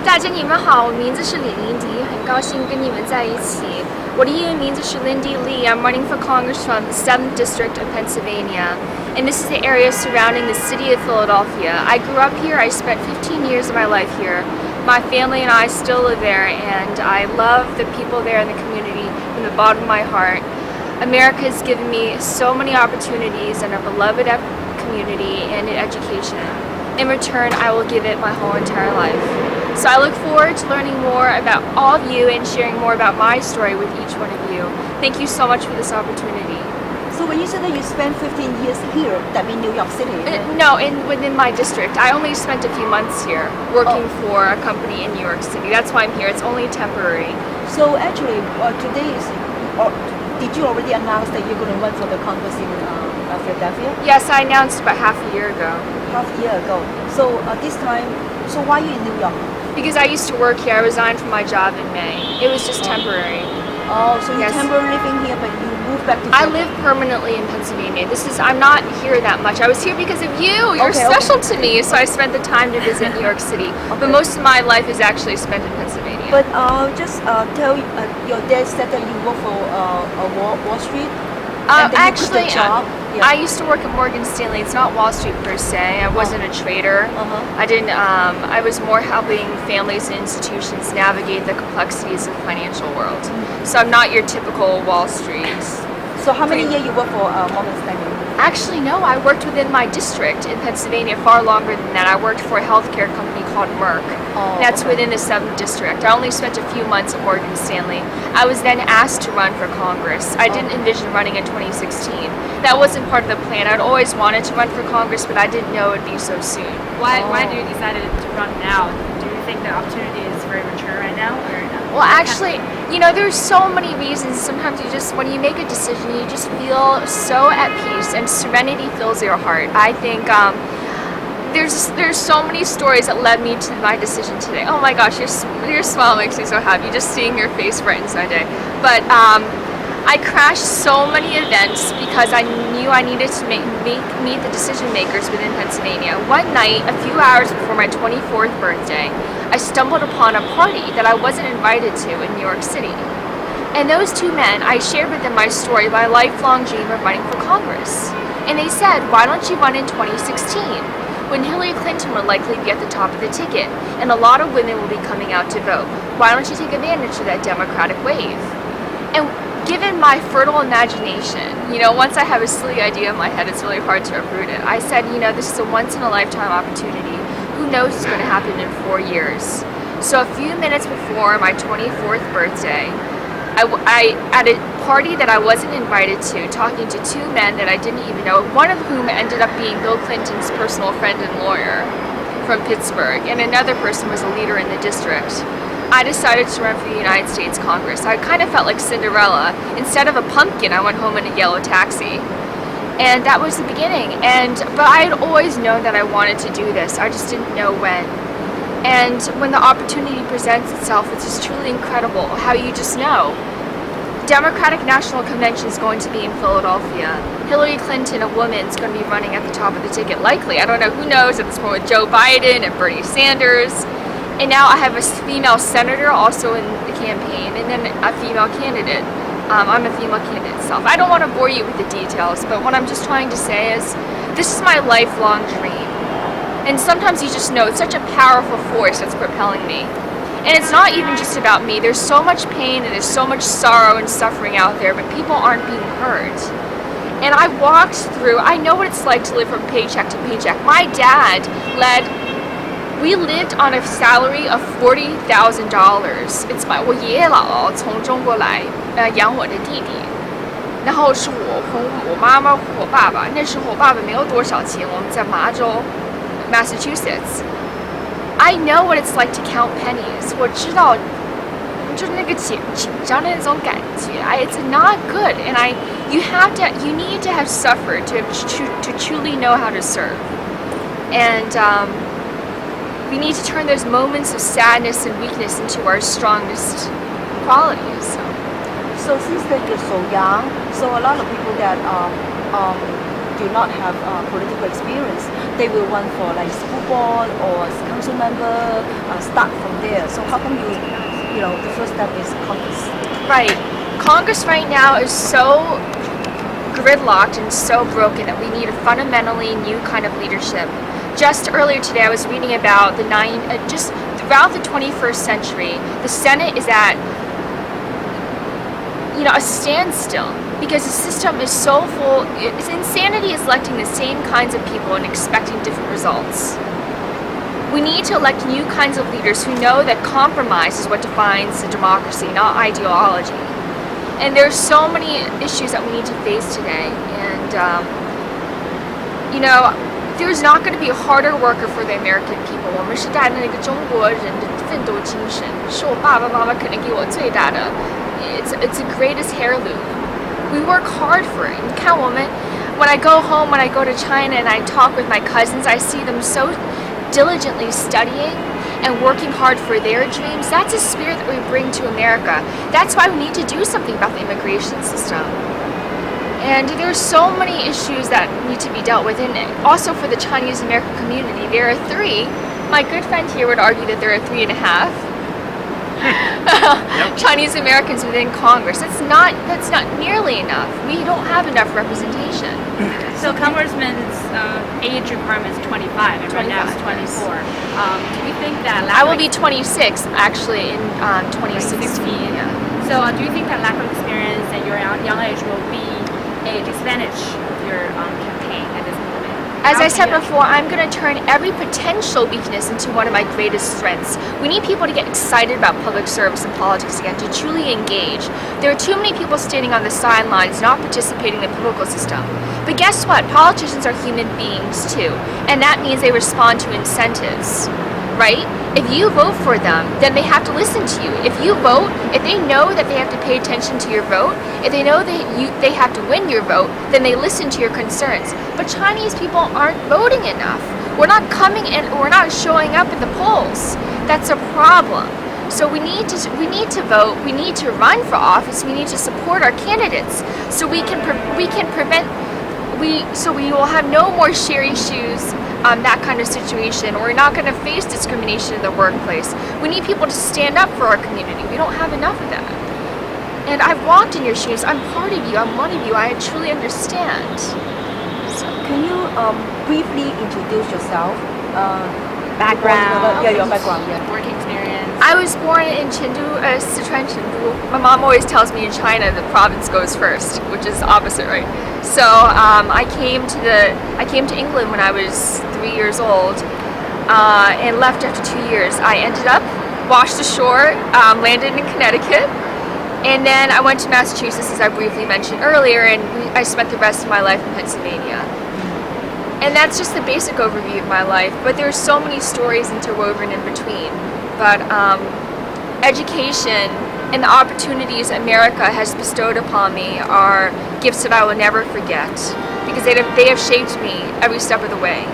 大家你们好，我名字是李林迪，很高兴跟你们在一起。我的英文名字是 Lindy Lee. I'm running for Congress from the 7th District of Pennsylvania, and this is the area surrounding the city of Philadelphia. I grew up here. I spent 15 years of my life here. My family and I still live there, and I love the people there in the community from the bottom of my heart. America has given me so many opportunities and a beloved community and an education. In return, I will give it my whole entire life. So I look forward to learning more about all of you and sharing more about my story with each one of you. Thank you so much for this opportunity. So when you said that you spent 15 years here, that means New York City? No, within my district. I only spent a few months here working for a company in New York City. That's why I'm here. It's only temporary. So actually, today is, did you already announce that you're going to run for the Congress in Philadelphia? Yes, I announced about half a year ago. Half a year ago. So this time, so why are you in New York? Because I used to work here. I resigned from my job in May. It was just temporary. Oh, so you're Yes. temporarily living here, but you moved back to I Philadelphia. live permanently in Pennsylvania. I'm not here that much. I was here because of you. You're Okay, special to me, so I spent the time to visit New York City. But most of my life is actually spent in Pennsylvania. But just tell your dad said that you work for Wall Street. And then you quit Actually, the job. I used to work at Morgan Stanley. It's not Wall Street per se. I wasn't a trader. I didn't. I was more helping families and institutions navigate the complexities of the financial world. So I'm not your typical Wall Street. So how many years you work for Morgan Stanley? Actually, no. I worked within my district in Pennsylvania far longer than that. I worked for a healthcare company called Merck. That's within the 7th District. I only spent a few months at Morgan Stanley. I was then asked to run for Congress. I didn't envision running in 2016. That wasn't part of the plan. I'd always wanted to run for Congress, but I didn't know it'd be so soon. Why do you decide to run now? Do you think the opportunity is very mature right now, or no? Well, actually, there's so many reasons. Sometimes when you make a decision, you just feel so at peace and serenity fills your heart. I think there's so many stories that led me to my decision today. Oh my gosh, your smile makes me so happy just seeing your face brighten so day. But I crashed so many events because I knew I needed to meet the decision makers within Pennsylvania. One night, a few hours before my 24th birthday, I stumbled upon a party that I wasn't invited to in New York City. And those two men, I shared with them my story, my lifelong dream of running for Congress. And they said, why don't you run in 2016? When Hillary Clinton will likely be at the top of the ticket, and a lot of women will be coming out to vote. Why don't you take advantage of that Democratic wave? And given my fertile imagination, once I have a silly idea in my head, it's really hard to uproot it. I said, this is a once-in-a-lifetime opportunity. Who knows what's going to happen in 4 years? So a few minutes before my 24th birthday, I at a party that I wasn't invited to, talking to two men that I didn't even know, one of whom ended up being Bill Clinton's personal friend and lawyer from Pittsburgh, and another person was a leader in the district. I decided to run for the United States Congress. I kind of felt like Cinderella. Instead of a pumpkin, I went home in a yellow taxi. And that was the beginning. But I had always known that I wanted to do this. I just didn't know when. And when the opportunity presents itself, it's just truly incredible how you just know. Democratic National Convention is going to be in Philadelphia. Hillary Clinton, a woman, is going to be running at the top of the ticket, likely. I don't know, who knows at this point, with Joe Biden and Bernie Sanders. And now I have a female senator also in the campaign, and then a female candidate. I'm a female candidate itself. I don't want to bore you with the details, but what I'm just trying to say is, this is my lifelong dream. And sometimes you just know it's such a powerful force that's propelling me. And it's not even just about me. There's so much pain and there's so much sorrow and suffering out there, but people aren't being heard. And I walked through, I know what it's like to live from paycheck to paycheck. My dad we lived on a salary of $40,000. It's 我爷爷姥姥从中国来养我的弟弟，然后是我和我妈妈和我爸爸。那时候我爸爸没有多少钱，我们在麻州 Massachusetts. I know what it's like to count pennies. 我知道，就是那个紧张的那种感觉。It's not good, and you need to have suffered to truly know how to serve, and we need to turn those moments of sadness and weakness into our strongest qualities. So since that you're so young, so a lot of people that do not have political experience, they will run for like school board or council member, start from there. So how come the first step is Congress? Right. Congress right now is so gridlocked and so broken that we need a fundamentally new kind of leadership. Just earlier today, I was reading about just throughout the 21st century, the Senate is at a standstill because the system is so full. It's insanity is electing the same kinds of people and expecting different results. We need to elect new kinds of leaders who know that compromise is what defines a democracy, not ideology. And there's so many issues that we need to face today. And, there's not going to be a harder worker for the American people. 我们是带着那个中国人的奋斗精神，是我爸爸妈妈可能给我最大的 It's the greatest heirloom. We work hard for it. 你看我们 when I go home, when I go to China and I talk with my cousins, I see them so diligently studying and working hard for their dreams. That's a spirit that we bring to America. That's why we need to do something about the immigration system. And there's so many issues that need to be dealt with. And also for the Chinese American community, there are 3. My good friend here would argue that there are 3.5 Chinese Americans within Congress. That's not nearly enough. We don't have enough representation. So Congressman's age requirement is 25, and right now it's 24. Do you think that I will be 26 actually in 2016. Yeah. So do you think that lack of experience at your young age will be a disadvantage of your campaign at this moment? As I said before, I'm going to turn every potential weakness into one of my greatest strengths. We need people to get excited about public service and politics again, to truly engage. There are too many people standing on the sidelines, not participating in the political system. But guess what? Politicians are human beings too, and that means they respond to incentives, right? If you vote for them, then they have to listen to you. If you vote, if they know that they have to pay attention to your vote, if they know that they have to win your vote, then they listen to your concerns. But Chinese people aren't voting enough. We're not coming in, we're not showing up at the polls. That's a problem. So we need to vote, we need to run for office, we need to support our candidates so we will have no more sherry shoes, that kind of situation. We're not going to face discrimination in the workplace. We need people to stand up for our community. We don't have enough of that. And I've walked in your shoes. I'm part of you. I'm one of you. I truly understand. So can you briefly introduce yourself? Background. Yeah, your background. Yeah. Work experience. I was born in Chengdu, Sichuan, Chengdu. My mom always tells me in China the province goes first, which is opposite, right? So I came to England when I was 3 years old and left after 2 years. I ended up washed ashore, landed in Connecticut, and then I went to Massachusetts, as I briefly mentioned earlier, and I spent the rest of my life in Pennsylvania. And that's just the basic overview of my life, but there's so many stories interwoven in between. But education and the opportunities America has bestowed upon me are gifts that I will never forget because they have shaped me every step of the way.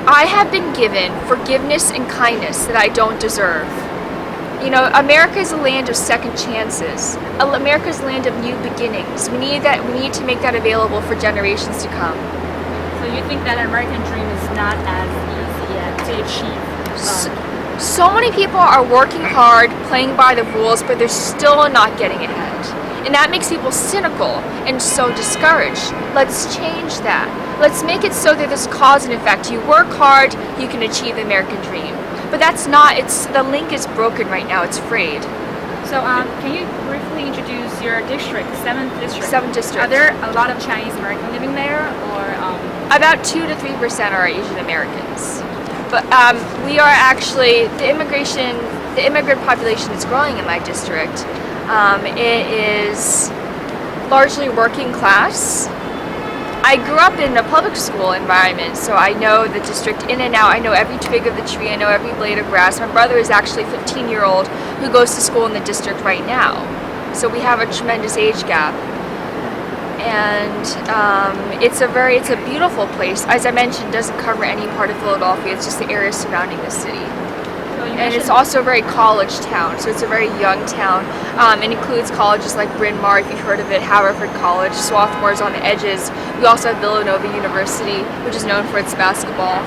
I have been given forgiveness and kindness that I don't deserve. America is a land of second chances. America is a land of new beginnings. We need to make that available for generations to come. So you think that American dream is not as easy to achieve? So many people are working hard, playing by the rules, but they're still not getting ahead. And that makes people cynical and so discouraged. Let's change that. Let's make it so that there's cause and effect. You work hard, you can achieve the American dream. But that's not, the link is broken right now, it's frayed. So can you briefly introduce your district, 7th district? 7th district. Are there a lot of Chinese American living there, or? About 2 to 3% are Asian Americans. But we are actually, the immigrant population is growing in my district. It is largely working class. I grew up in a public school environment, so I know the district in and out. I know every twig of the tree. I know every blade of grass. My brother is actually a 15-year-old who goes to school in the district right now. So we have a tremendous age gap. And it's a beautiful place. As I mentioned, it doesn't cover any part of Philadelphia. It's just the area surrounding the city. So and it's also a very college town, so it's a very young town. It includes colleges like Bryn Mawr, if you've heard of it, Haverford College, Swarthmore's on the edges. We also have Villanova University, which is known for its basketball.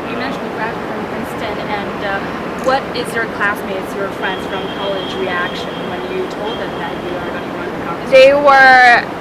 You mentioned you graduated from Princeton, and what is your classmates, your friends from college reaction when you told them that you are going to run for Congress?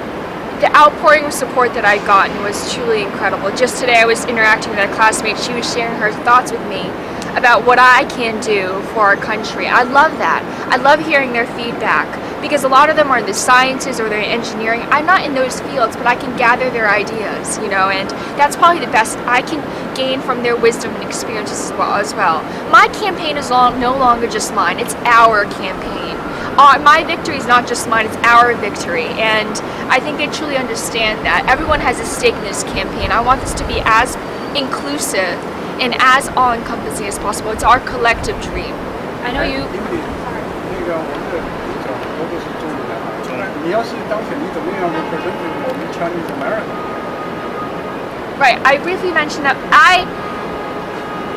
The outpouring of support that I'd gotten was truly incredible. Just today I was interacting with a classmate. She was sharing her thoughts with me about what I can do for our country. I love that. I love hearing their feedback because a lot of them are in the sciences or they're in engineering. I'm not in those fields, but I can gather their ideas, and that's probably the best I can gain from their wisdom and experiences as well. My campaign is no longer just mine. It's our campaign. My victory is not just mine, it's our victory, and I think they truly understand that. Everyone has a stake in this campaign. I want this to be as inclusive and as all-encompassing as possible. It's our collective dream. I know you... 那个我们的立场都是中立的啊。你要是当选，你怎么样 represent 我们 Chinese American？ Right, I briefly mentioned that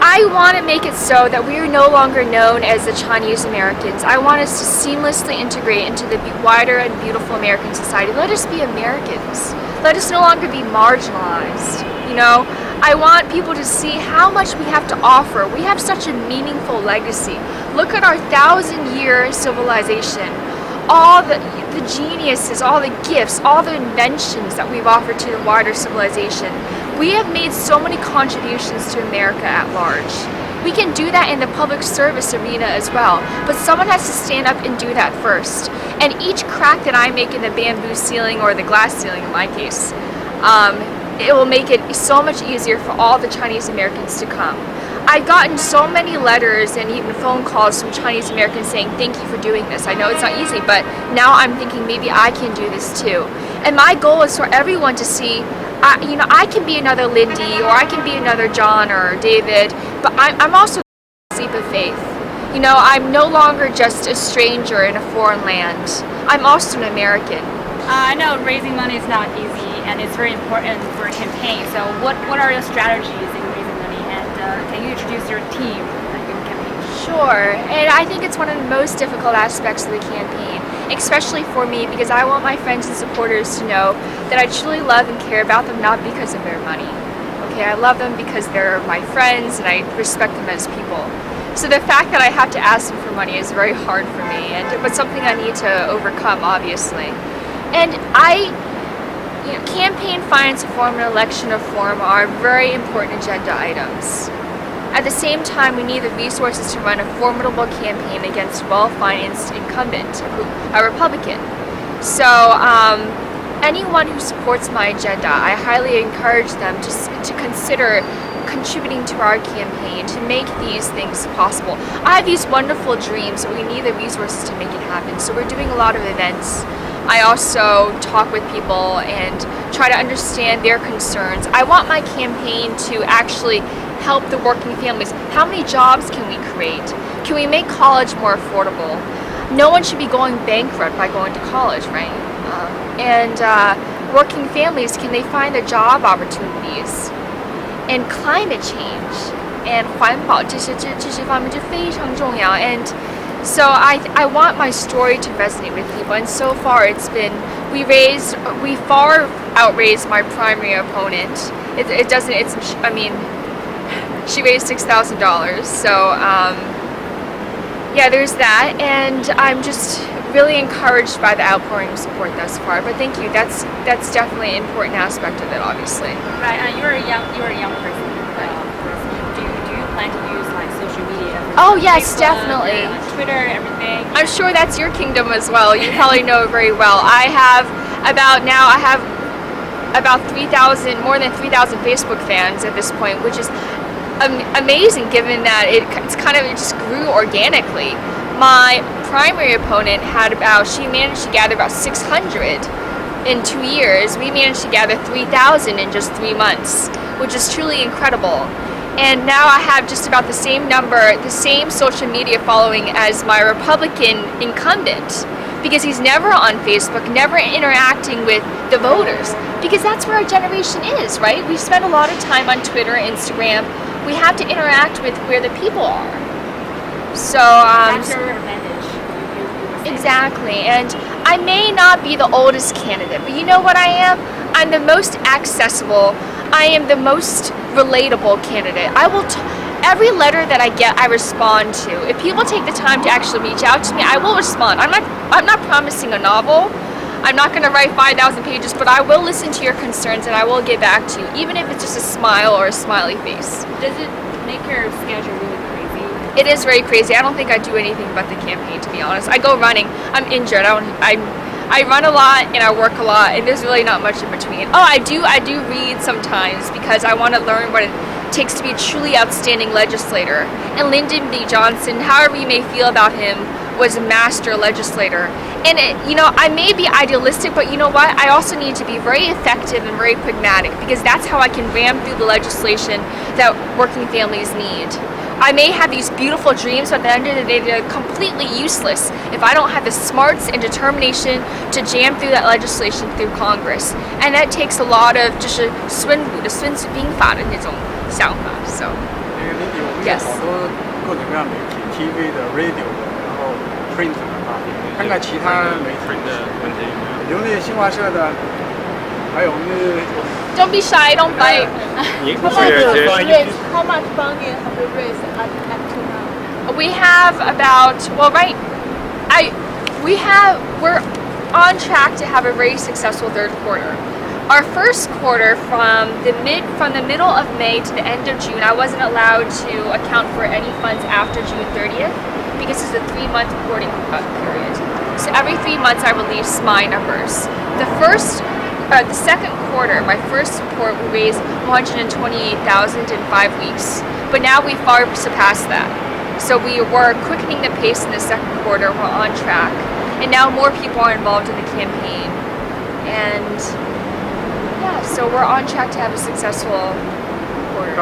I want to make it so that we are no longer known as the Chinese Americans. I want us to seamlessly integrate into the wider and beautiful American society. Let us be Americans. Let us no longer be marginalized. I want people to see how much we have to offer. We have such a meaningful legacy. Look at our 1,000-year civilization. All the geniuses, all the gifts, all the inventions that we've offered to the wider civilization. We have made so many contributions to America at large. We can do that in the public service arena as well, but someone has to stand up and do that first. And each crack that I make in the bamboo ceiling, or the glass ceiling in my case, it will make it so much easier for all the Chinese Americans to come. I've gotten so many letters and even phone calls from Chinese Americans saying thank you for doing this. I know it's not easy, but now I'm thinking maybe I can do this too. And my goal is for everyone to see, I can be another Lindy, or I can be another John or David, but I'm also a leap of faith. I'm no longer just a stranger in a foreign land. I'm also an American. I know raising money is not easy, and it's very important for a campaign. So what are your strategies in raising money? And can you introduce your team that you campaign? Sure, and I think it's one of the most difficult aspects of the campaign, especially for me, because I want my friends and supporters to know that I truly love and care about them, not because of their money. Okay, I love them because they're my friends and I respect them as people. So the fact that I have to ask them for money is very hard for me, but something I need to overcome, obviously. And campaign finance reform and election reform are very important agenda items. At the same time, we need the resources to run a formidable campaign against a well-financed incumbent, a Republican. So anyone who supports my agenda, I highly encourage them to consider contributing to our campaign to make these things possible. I have these wonderful dreams, but we need the resources to make it happen. So we're doing a lot of events. I also talk with people and try to understand their concerns. I want my campaign to actually help the working families. How many jobs can we create? Can we make college more affordable? No one should be going bankrupt by going to college, right? Working families, can they find the job opportunities? And climate change and 环保这些方面就非常重要. And so I want my story to resonate with people, and so far it's been, we far outraised my primary opponent. She raised $6,000, so yeah, there's that, and I'm just really encouraged by the outpouring of support thus far. But thank you. That's definitely an important aspect of it, obviously. Right, you're a young person. Do you plan to use like social media? Oh yes, Facebook, definitely. Twitter, everything. I'm sure that's your kingdom as well. You probably know it very well. I have about 3,000, more than 3,000 Facebook fans at this point, which is amazing given that it just grew organically. My primary opponent she managed to gather about 600 in 2 years. We managed to gather 3,000 in just 3 months, which is truly incredible. And now I have just about the same number, the same social media following as my Republican incumbent, because he's never on Facebook, never interacting with the voters, because that's where our generation is, right? We spend a lot of time on Twitter, Instagram, we have to interact with where the people are. So That's your advantage. You were saying. exactly, and I may not be the oldest candidate, but you know what I am? I'm the most accessible. I am the most relatable candidate. Every letter that I get, I respond to. If people take the time to actually reach out to me, I will respond. I'm not promising a novel. I'm not going to write 5,000 pages, but I will listen to your concerns and I will get back to you, even if it's just a smile or a smiley face. Does it make your schedule really crazy? It is very crazy. I don't think I do anything but the campaign, to be honest. I go running. I'm injured. I run a lot and I work a lot, and there's really not much in between. Oh, I do read sometimes because I want to learn what it takes to be a truly outstanding legislator. And Lyndon B. Johnson, however you may feel about him, was a master legislator. And I may be idealistic, but you know what? I also need to be very effective and very pragmatic, because that's how I can ram through the legislation that working families need. I may have these beautiful dreams, but at the end of the day, they're completely useless if I don't have the smarts and determination to jam through that legislation through Congress. And that takes a lot of 就是孙武的孙子兵法的那种想法。So 因为 Lindy 我们有 Yes. 好多各种各样媒体 ，TV 的、Radio 的，然后 Print 的啊，看看其他媒体，有那新华社的，还有那 don't be shy, don't bite. How much funding have you raised up to now? We have about we're on track to have a very successful third quarter. Our first quarter from the middle of May to the end of June, I wasn't allowed to account for any funds after June 30th because it's a 3-month reporting period. So every 3 months I release my numbers. The second quarter, my first report, we raised $128,000 in 5 weeks. But now we far surpassed that. So we were quickening the pace in the second quarter. We're on track. And now more people are involved in the campaign. And yeah, so we're on track to have a successful quarter.